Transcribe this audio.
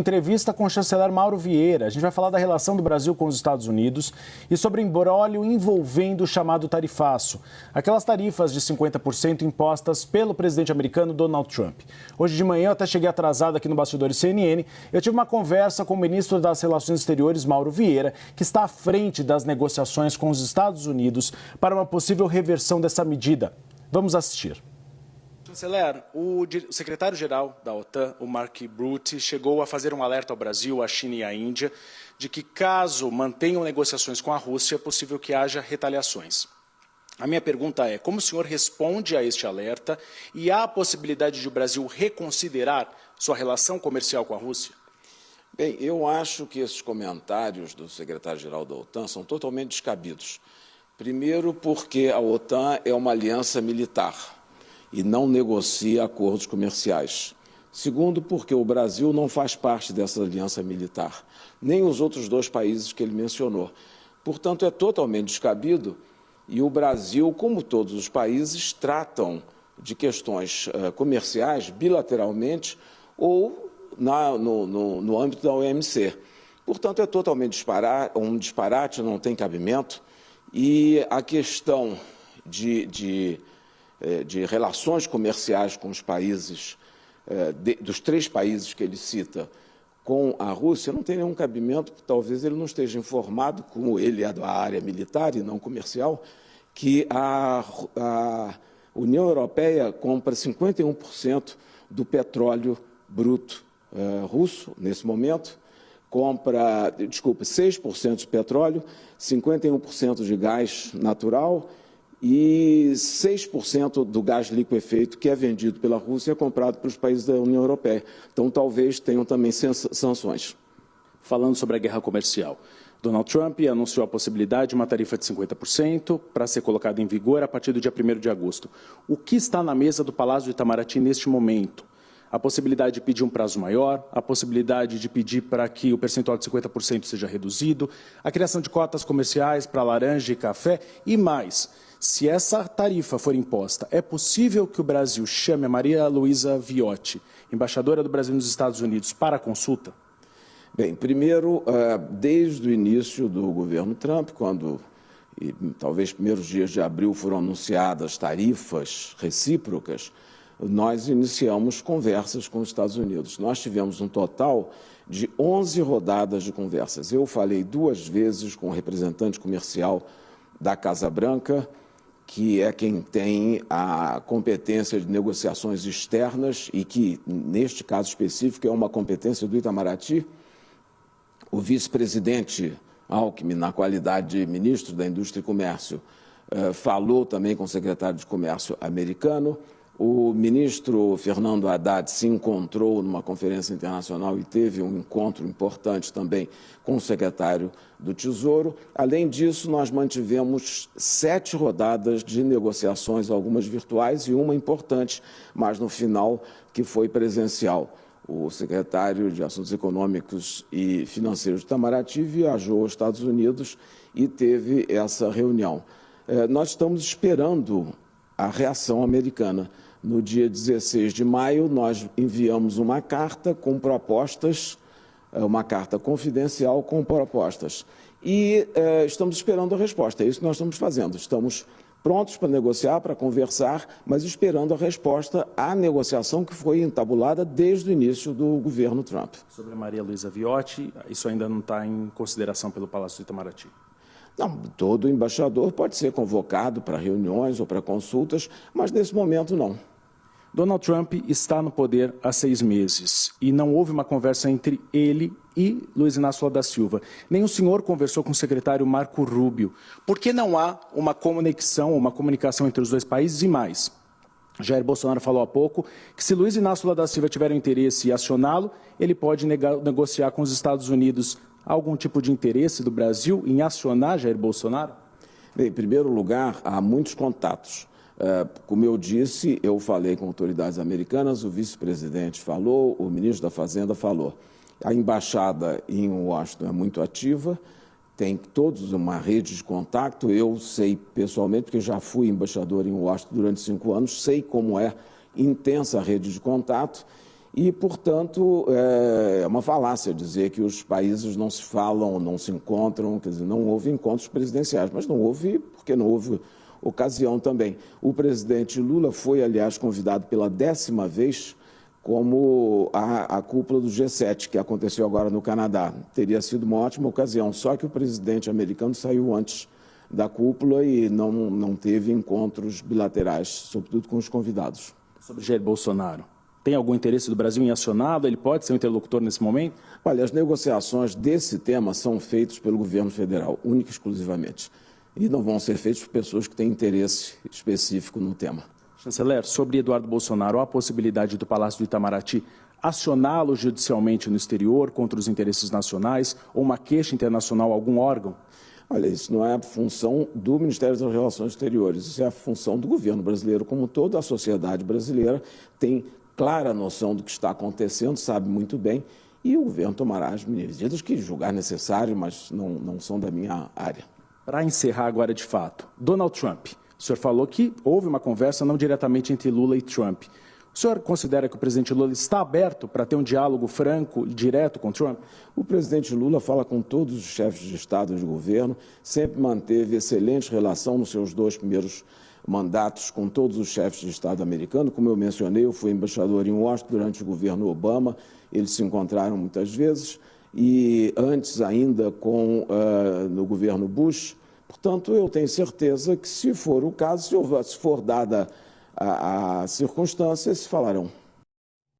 Entrevista com o chanceler Mauro Vieira. A gente vai falar da relação do Brasil com os Estados Unidos e sobre imbróglio envolvendo o chamado tarifaço. Aquelas tarifas de 50% impostas pelo presidente americano Donald Trump. Hoje de manhã eu até cheguei atrasado aqui no Bastidores CNN. Eu tive uma conversa com o ministro das Relações Exteriores, Mauro Vieira, que está à frente das negociações com os Estados Unidos para uma possível reversão dessa medida. Vamos assistir. Chanceler, o secretário-geral da OTAN, o Mark Rutte, chegou a fazer um alerta ao Brasil, à China e à Índia de que, caso mantenham negociações com a Rússia, é possível que haja retaliações. A minha pergunta é, como o senhor responde a este alerta e há a possibilidade de o Brasil reconsiderar sua relação comercial com a Rússia? Bem, eu acho que esses comentários do secretário-geral da OTAN são totalmente descabidos. Primeiro, porque a OTAN é uma aliança militar e não negocia acordos comerciais. Segundo, porque o Brasil não faz parte dessa aliança militar, nem os outros dois países que ele mencionou. Portanto, é totalmente descabido e o Brasil, como todos os países, tratam de questões comerciais bilateralmente ou no âmbito da OMC. Portanto, é totalmente um disparate, não tem cabimento, e a questão de relações comerciais com os países, dos três países que ele cita, com a Rússia, não tem nenhum cabimento, talvez ele não esteja informado, como ele é da área militar e não comercial, que a União Europeia compra 51% do petróleo bruto russo, nesse momento, compra, 6% de petróleo, 51% de gás natural, e 6% do gás liquefeito que é vendido pela Rússia é comprado pelos países da União Europeia. Então, talvez tenham também sanções. Falando sobre a guerra comercial, Donald Trump anunciou a possibilidade de uma tarifa de 50% para ser colocada em vigor a partir do dia 1º de agosto. O que está na mesa do Palácio do Itamaraty neste momento? A possibilidade de pedir um prazo maior, a possibilidade de pedir para que o percentual de 50% seja reduzido, a criação de cotas comerciais para laranja e café e mais. Se essa tarifa for imposta, é possível que o Brasil chame a Maria Luísa Viotti, embaixadora do Brasil nos Estados Unidos, para a consulta? Bem, primeiro, desde o início do governo Trump, e talvez primeiros dias de abril foram anunciadas tarifas recíprocas, nós iniciamos conversas com os Estados Unidos. Nós tivemos um total de 11 rodadas de conversas. Eu falei 2 vezes com o representante comercial da Casa Branca, que é quem tem a competência de negociações externas e que, neste caso específico, é uma competência do Itamaraty. O vice-presidente Alckmin, na qualidade de ministro da Indústria e Comércio, falou também com o secretário de Comércio americano. O ministro Fernando Haddad se encontrou numa conferência internacional e teve um encontro importante também com o secretário do Tesouro. Além disso, nós mantivemos 7 rodadas de negociações, algumas virtuais e uma importante, mas no final que foi presencial. O secretário de Assuntos Econômicos e Financeiros de Itamaraty viajou aos Estados Unidos e teve essa reunião. Nós estamos esperando a reação americana. No dia 16 de maio, nós enviamos uma carta com propostas, uma carta confidencial com propostas. E estamos esperando a resposta. É isso que nós estamos fazendo. Estamos prontos para negociar, para conversar, mas esperando a resposta à negociação que foi entabulada desde o início do governo Trump. Sobre a Maria Luísa Viotti, isso ainda não está em consideração pelo Palácio do Itamaraty? Não, todo embaixador pode ser convocado para reuniões ou para consultas, mas nesse momento não. Donald Trump está no poder há 6 meses e não houve uma conversa entre ele e Luiz Inácio Lula da Silva. Nem o senhor conversou com o secretário Marco Rubio. Por que não há uma conexão, uma comunicação entre os dois países e mais? Jair Bolsonaro falou há pouco que se Luiz Inácio Lula da Silva tiver o interesse em acioná-lo, ele pode negociar com os Estados Unidos. Há algum tipo de interesse do Brasil em acionar Jair Bolsonaro? Bem, em primeiro lugar, há muitos contatos. Como eu disse, eu falei com autoridades americanas, o vice-presidente falou, o ministro da Fazenda falou. A embaixada em Washington é muito ativa, tem todos uma rede de contato. Eu sei pessoalmente, porque já fui embaixador em Washington durante 5 anos, sei como é intensa a rede de contato E, portanto, é uma falácia dizer que os países não se falam, não se encontram, quer dizer, não houve encontros presidenciais, mas não houve porque não houve ocasião também. O presidente Lula foi, aliás, convidado pela 10ª vez como a cúpula do G7, que aconteceu agora no Canadá. Teria sido uma ótima ocasião, só que o presidente americano saiu antes da cúpula e não teve encontros bilaterais, sobretudo com os convidados. Sobre Jair Bolsonaro, tem algum interesse do Brasil em acioná-lo? Ele pode ser um interlocutor nesse momento? Olha, as negociações desse tema são feitas pelo governo federal, única e exclusivamente. E não vão ser feitas por pessoas que têm interesse específico no tema. Chanceler, sobre Eduardo Bolsonaro, há a possibilidade do Palácio do Itamaraty acioná-lo judicialmente no exterior contra os interesses nacionais ou uma queixa internacional a algum órgão? Olha, isso não é a função do Ministério das Relações Exteriores, isso é a função do governo brasileiro como todo. A sociedade brasileira tem clara noção do que está acontecendo, sabe muito bem, e o governo tomará as medidas que julgar necessário, mas não são da minha área. Para encerrar agora de fato, Donald Trump, o senhor falou que houve uma conversa não diretamente entre Lula e Trump. O senhor considera que o presidente Lula está aberto para ter um diálogo franco e direto com Trump? O presidente Lula fala com todos os chefes de Estado e de governo, sempre manteve excelente relação nos seus 2 primeiros mandatos com todos os chefes de Estado americanos. Como eu mencionei, eu fui embaixador em Washington durante o governo Obama, eles se encontraram muitas vezes, e antes ainda no governo Bush. Portanto, eu tenho certeza que, se for o caso, se for dada a circunstância, se falarão.